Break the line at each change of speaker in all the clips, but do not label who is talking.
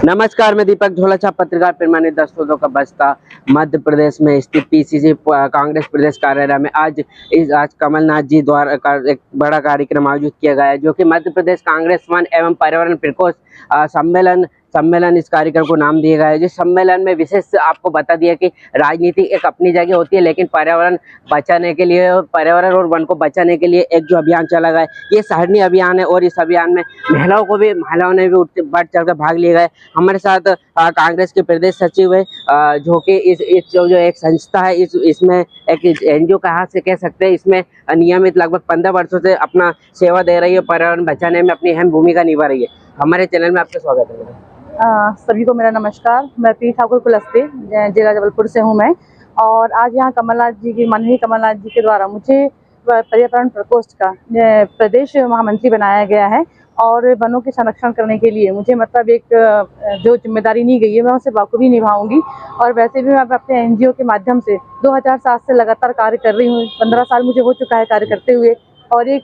नमस्कार, मैं दीपक झोलाछाप पत्रकार पैमाने दस्तों का बस्ता मध्य प्रदेश में स्थित पीसीसी कांग्रेस प्रदेश कार्यालय में आज कमलनाथ जी द्वारा एक बड़ा कार्यक्रम आयोजित किया गया है, जो कि मध्य प्रदेश कांग्रेस वन एवं पर्यावरण प्रकोष्ठ सम्मेलन इस कार्यक्रम को नाम दिया गया है। जिस सम्मेलन में विशेष आपको बता दिया कि राजनीति एक अपनी जगह होती है, लेकिन पर्यावरण बचाने के लिए और पर्यावरण और वन को बचाने के लिए एक जो अभियान चला गया है, ये सराहनीय अभियान है। और इस अभियान में महिलाओं ने भी बढ़ चढ़ कर भाग लिया है। हमारे साथ कांग्रेस के प्रदेश सचिव है, जो कि इस जो एक संस्था है, इसमें एक एनजीओ कहा से कह सकते हैं। इसमें नियमित लगभग 15 वर्षों से अपना सेवा दे रही है, पर्यावरण बचाने में अपनी अहम भूमिका निभा रही है। हमारे चैनल में आपका स्वागत है।
सभी को मेरा नमस्कार। मैं पी ठाकुर कुलस्ते, जिला जबलपुर से हूँ मैं। और आज यहाँ माननीय कमलनाथ जी के द्वारा मुझे पर्यावरण प्रकोष्ठ का प्रदेश महामंत्री बनाया गया है। और वनों के संरक्षण करने के लिए मुझे मतलब एक जो जिम्मेदारी दी गई है, मैं उसे बखूबी निभाऊंगी। और वैसे भी मैं अपने एनजीओ के माध्यम से 2007 से लगातार कार्य कर रही हूँ। 15 साल मुझे हो चुका है कार्य करते हुए। और एक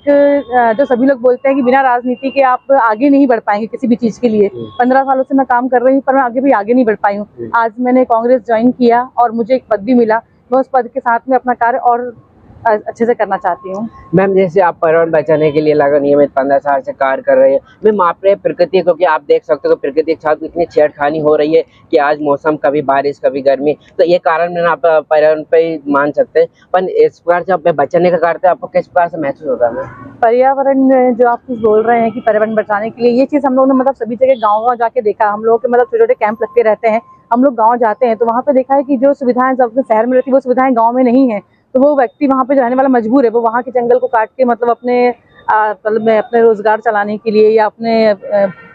जो सभी लोग बोलते हैं कि बिना राजनीति के आप आगे नहीं बढ़ पाएंगे किसी भी चीज़ के लिए, 15 सालों से मैं काम कर रही हूँ, पर मैं आगे नहीं बढ़ पाई हूँ। आज मैंने कांग्रेस ज्वाइन किया और मुझे एक पद भी मिला। मैं उस पद के साथ में अपना कार्य और अच्छे से करना चाहती हूँ।
मैम, जैसे आप पर्यावरण बचाने के लिए लगा नियमित 15 साल से कार्य कर रहे हैं, मैम आप प्रकृति, क्योंकि आप देख सकते हो प्रकृति के साथ इतनी छेड़खानी हो रही है कि आज मौसम कभी बारिश कभी गर्मी, तो ये कारण में आप पर्यावरण पे ही मान सकते हैं। पर इस प्रकार से आप बचाने का करते हैं, आपको किस प्रकार से महसूस होता है?
पर्यावरण जो आप कुछ बोल रहे हैं कि पर्यावरण बचाने के लिए, ये चीज़ हम लोगों ने मतलब सभी जगह गाँव जाके देखा। हम लोग के मतलब छोटे छोटे कैंप लगते रहते हैं। हम लोग गाँव जाते हैं तो वहाँ पे देखा है कि जो सुविधाएं जब शहर में रहती है, वो सुविधाएं गाँव में नहीं है। तो वो व्यक्ति वहाँ पे रहने वाला मजबूर है, वो वहाँ के जंगल को काट के मतलब अपने रोजगार चलाने के लिए या अपने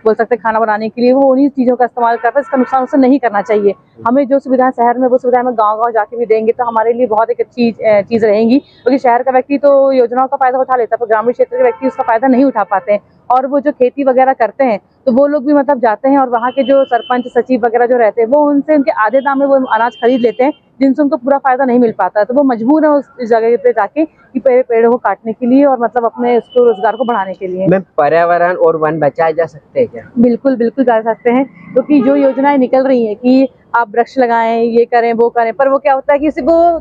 बोल सकते खाना बनाने के लिए वो उन्हीं चीज़ों का इस्तेमाल करता है। इसका नुकसान उसे नहीं करना चाहिए। हमें जो सुविधाएं शहर में, वो सुविधाएं हम गाँव जाके भी देंगे तो हमारे लिए बहुत एक अच्छी चीज़ रहेंगी। क्योंकि शहर का व्यक्ति तो योजनाओं का फायदा उठा लेता है, पर ग्रामीण क्षेत्र के व्यक्ति उसका फायदा नहीं उठा पाते हैं। और वो जो खेती वगैरह करते हैं तो वो लोग भी मतलब जाते हैं और वहाँ के जो सरपंच सचिव वगैरह जो रहते हैं, वो उनसे उनके आधे दाम में वो अनाज खरीद लेते हैं, जिनसे उनको पूरा फायदा नहीं मिल पाता। तो वो मजबूर है उस जगह पे जाके कि पेड़ों को काटने के लिए और मतलब अपने उसको रोजगार को बढ़ाने के लिए।
मैम, पर्यावरण और वन बचाए जा सकते हैं क्या?
बिल्कुल बिल्कुल कर सकते हैं, क्योंकि जो योजनाएं निकल रही हैं कि आप वृक्ष लगाएं, ये करें वो करें, पर वो क्या होता है कि सिर्फ वो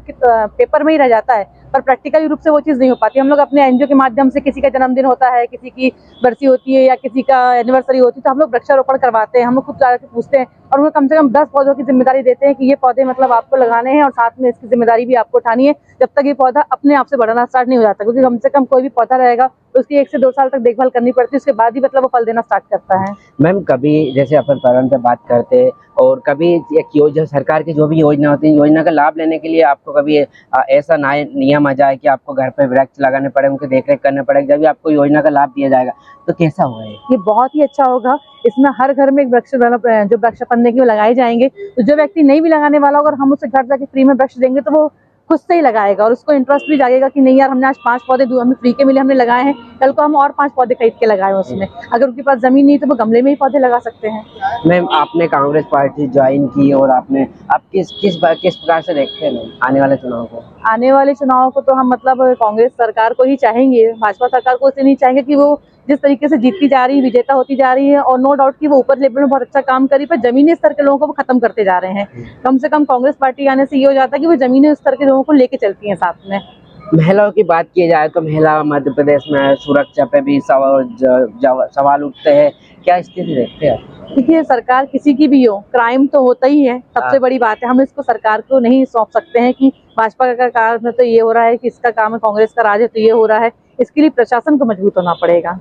पेपर में ही रह जाता है, पर प्रैक्टिकली रूप से वो चीज़ नहीं हो पाती। हम लोग अपने एनजीओ के माध्यम से, किसी का जन्मदिन होता है, किसी की बरसी होती है या किसी का एनिवर्सरी होती है, तो हम लोग वृक्षारोपण करवाते हैं। हम लोग खुद जाकर पूछते हैं और उन्हें कम से कम 10 पौधों की जिम्मेदारी देते हैं कि ये पौधे मतलब आपको लगाने हैं और साथ में इसकी जिम्मेदारी भी आपको उठानी है, जब तक ये पौधा अपने आप से बढ़ना स्टार्ट नहीं हो जाता। क्योंकि कम से कम कोई भी पौधा रहेगा तो उसकी 1 से 2 साल तक देखभाल करनी पड़ती है, उसके बाद ही मतलब वो फल देना स्टार्ट करता है।
मैम, कभी जैसे अपन पर्यावरण पे बात करते हैं और कभी एक सरकार की जो भी योजना होती है, योजना का लाभ लेने के लिए आपको कभी ऐसा नियम आ जाए कि आपको घर पे वृक्ष लगाने पड़े, उनकी देखरेख करने पड़ेगी, जब भी आपको योजना का लाभ दिया जाएगा, तो कैसा होगा?
ये बहुत ही अच्छा होगा। इसमें हर घर में एक वृक्ष जो वृक्ष पन्ने के लगाए जाएंगे, तो जो व्यक्ति नहीं भी लगाने वाला होगा, हम उसे घर जाके फ्री में वृक्ष देंगे तो वो खुद से ही लगाएगा और उसको इंटरेस्ट भी जागेगा कि नहीं यार, हमने आज 5 पौधे हमें फ्री के मिले, हमने लगाए हैं, कल को हम और 5 पौधे खरीद के लगाए उसमें। अगर उनके पास जमीन नहीं तो वो गमले में ही पौधे लगा सकते हैं।
मैम, आपने कांग्रेस पार्टी ज्वाइन की और आप किस प्रकार से देखते हैं आने वाले चुनाव को?
आने वाले चुनाव को तो हम मतलब कांग्रेस सरकार को ही चाहेंगे। भाजपा सरकार को इसलिए नहीं चाहेंगे कि वो जिस तरीके से जीतती जा रही है, विजेता होती जा रही है, और नो डाउट कि वो ऊपर लेवल में बहुत अच्छा काम करी, पर जमीनी स्तर के लोगों को वो खत्म करते जा रहे हैं। कम से कम कांग्रेस पार्टी आने से ये हो जाता है कि वो जमीनी स्तर के लोगों को लेके चलती हैं साथ में।
महिलाओं की बात की जाए तो महिला मध्य प्रदेश में सुरक्षा पे भी सवाल उठते हैं, क्या स्थिति देखते हैं?
देखिए, सरकार किसी की भी हो, क्राइम तो होता ही है, सबसे बड़ी बात है। हम इसको सरकार को नहीं सौंप सकते हैं कि भाजपा का काम है तो ये हो रहा है, कि इसका काम है, कांग्रेस का राज है तो ये हो रहा है। इसके लिए प्रशासन को मजबूत होना पड़ेगा।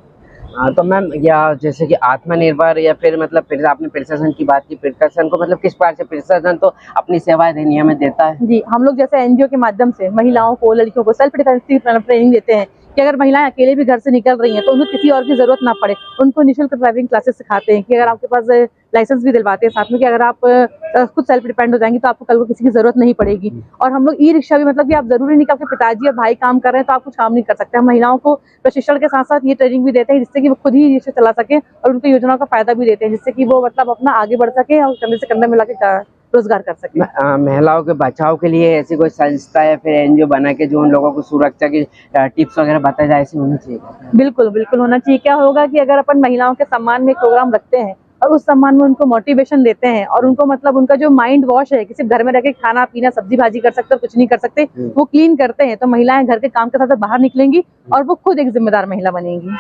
तो मैम, या जैसे कि आत्मनिर्भर या फिर मतलब फिर आपने प्रशासन की बात की, प्रशासन को मतलब किस प्रकार से प्रशासन तो अपनी सेवाएं नियमित देता है? जी,
हम लोग जैसे एनजीओ के माध्यम से महिलाओं को, लड़कियों को सेल्फ डिफेंस की ट्रेनिंग देते हैं कि अगर महिलाएं अकेले भी घर से निकल रही हैं तो उन्हें किसी और की जरूरत ना पड़े। उनको निःशुल्क ड्राइविंग क्लासेस सिखाते हैं कि अगर आपके पास लाइसेंस भी दिलवाते हैं साथ में, कि अगर आप खुद सेल्फ डिपेंड हो जाएंगी तो आपको कल को किसी की जरूरत नहीं पड़ेगी। और हम लोग ई रिक्शा भी, मतलब कि आप जरूरी नहीं कि आपके पिताजी या भाई काम कर रहे हैं तो आप कुछ काम नहीं कर सकते। हम महिलाओं को प्रशिक्षण के साथ साथ ये ट्रेनिंग भी देते हैं जिससे कि वो खुद ही रिक्शा चला सके, और उनको योजनाओं का फायदा भी देते हैं जिससे कि वो मतलब अपना आगे बढ़ सके और कंधे से कंधा मिला के रोजगार कर सके।
महिलाओं के बचाव के लिए ऐसी कोई संस्था या फिर एनजीओ बना के जो उन लोगों को सुरक्षा की टिप्स वगैरह बताया जाए, ऐसी होनी चाहिए?
बिल्कुल बिल्कुल होना चाहिए। क्या होगा कि अगर अपन महिलाओं के सम्मान में एक प्रोग्राम रखते हैं और उस सम्मान में उनको मोटिवेशन देते हैं और उनको मतलब उनका जो माइंड वॉश है कि सिर्फ घर में रह के खाना पीना सब्जी भाजी कर सकते और कुछ नहीं कर सकते, वो क्लीन करते हैं, तो महिलाएं घर के काम के साथ साथ बाहर निकलेंगी और वो खुद एक जिम्मेदार महिला बनेंगी।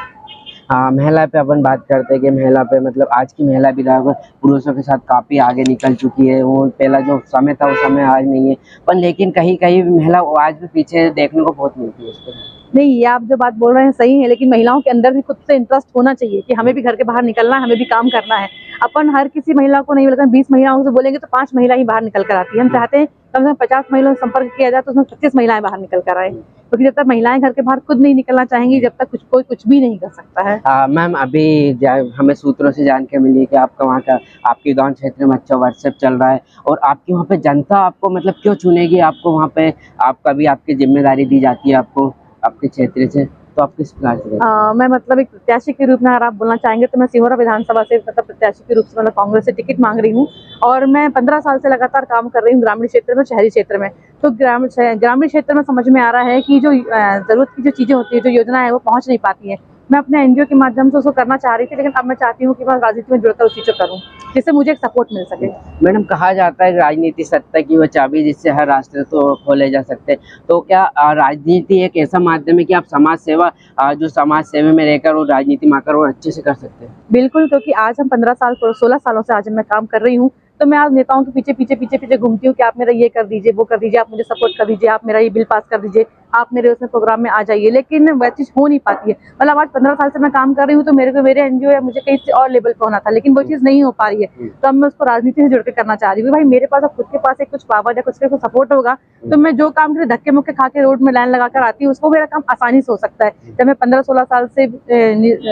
हाँ, महिला पे अपन बात करते हैं कि महिला पे मतलब आज की महिला भी लगभग पुरुषों के साथ काफ़ी आगे निकल चुकी है। वो पहला जो समय था वो समय आज नहीं है, पर लेकिन कहीं कहीं महिला वो आज भी पीछे देखने को बहुत मिलती है उसको।
नहीं, ये आप जो बात बोल रहे हैं सही है, लेकिन महिलाओं के अंदर भी खुद से इंटरेस्ट होना चाहिए कि हमें भी घर के बाहर निकलना है, हमें भी काम करना है। अपन हर किसी महिला को नहीं बोलेंगे, 20 महिलाओं से बोलेंगे तो 5 महिला ही बाहर निकल कर आती है। हम चाहते हैं कम से कम 50 महिलाओं से संपर्क किया जाए तो उसमें 25 महिलाएं बाहर निकल कर आए, क्योंकि जब तक महिलाएं घर के बाहर खुद नहीं निकलना चाहेंगी, जब तक कोई कुछ भी नहीं कर सकता है।
मैम अभी हमें सूत्रों से जान के मिली कि आपका वहाँ का आपके गांव क्षेत्र में अच्छा व्हाट्सएप चल रहा है और आपकी वहाँ पे जनता आपको मतलब क्यों चुनेगी, आपको वहाँ पे आपका भी आपकी जिम्मेदारी दी जाती है आपको आपके क्षेत्र से, तो आप किस प्रकार से
मैं मतलब एक प्रत्याशी के रूप में अगर आप बोलना चाहेंगे तो मैं सिहोरा विधानसभा से मतलब प्रत्याशी के रूप से मतलब कांग्रेस से टिकट मांग रही हूँ और मैं 15 साल से लगातार काम कर रही हूँ ग्रामीण क्षेत्र में, शहरी क्षेत्र में। तो ग्रामीण क्षेत्र में समझ में आ रहा है कि जो जरूरत की जो चीजें होती है, जो योजना है वो पहुंच नहीं पाती है। मैं अपने एनजीओ के माध्यम से उसको करना चाह रही थी, लेकिन अब मैं चाहती हूँ कि मैं राजनीति में जुड़कर उस चीज को करूँ जिससे मुझे एक सपोर्ट मिल सके।
मैडम कहा जाता है राजनीति सत्ता की वो चाबी जिससे हर राष्ट्र तो खोले जा सकते हैं, तो क्या राजनीति एक ऐसा माध्यम है कि आप समाज सेवा जो समाज सेवा में रहकर वो राजनीति में आकर वो अच्छे से कर सकते हैं?
बिल्कुल, क्योंकि आज हम 16 सालों से आज मैं काम कर रही हूँ, तो मैं आज नेताओं के पीछे घूमती हूँ कि आप मेरा ये कर दीजिए, वो कर दीजिए, आप मुझे सपोर्ट कर दीजिए, आप मेरा ये बिल पास कर दीजिए, आप मेरे उसमें प्रोग्राम में आ जाइए, लेकिन वह चीज़ हो नहीं पाती है। मतलब आज 15 साल से मैं काम कर रही हूँ, तो मेरे एनजीओ या मुझे कहीं से और लेवल पे होना था, लेकिन वो चीज़ नहीं हो पा रही है। तो अब मैं उसको राजनीति से जुड़ के करना चाह रही हूँ। भाई मेरे पास अब खुद के पास एक कुछ पावर या कुछ सपोर्ट होगा, तो मैं जो काम के लिए धक्के मुक्के खा के रोड में लाइन लगा कर आती हूँ, उसको मेरा काम आसानी से हो सकता है। जब मैं 15-16 साल से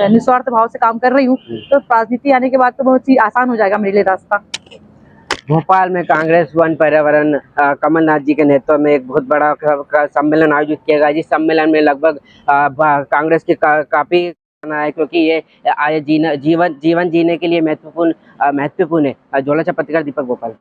निस्वार्थ भाव से काम कर रही हूँ, तो राजनीति आने के बाद तो बहुत चीज आसान हो जाएगा मेरे लिए रास्ता।
भोपाल में कांग्रेस वन पर्यावरण कमलनाथ जी के नेतृत्व में एक बहुत बड़ा सम्मेलन आयोजित किया गया, जिस सम्मेलन में लगभग कांग्रेस के काफी है, क्योंकि ये जीवन जीने के लिए महत्वपूर्ण है। झोला छाप पत्रकार दीपक भोपाल।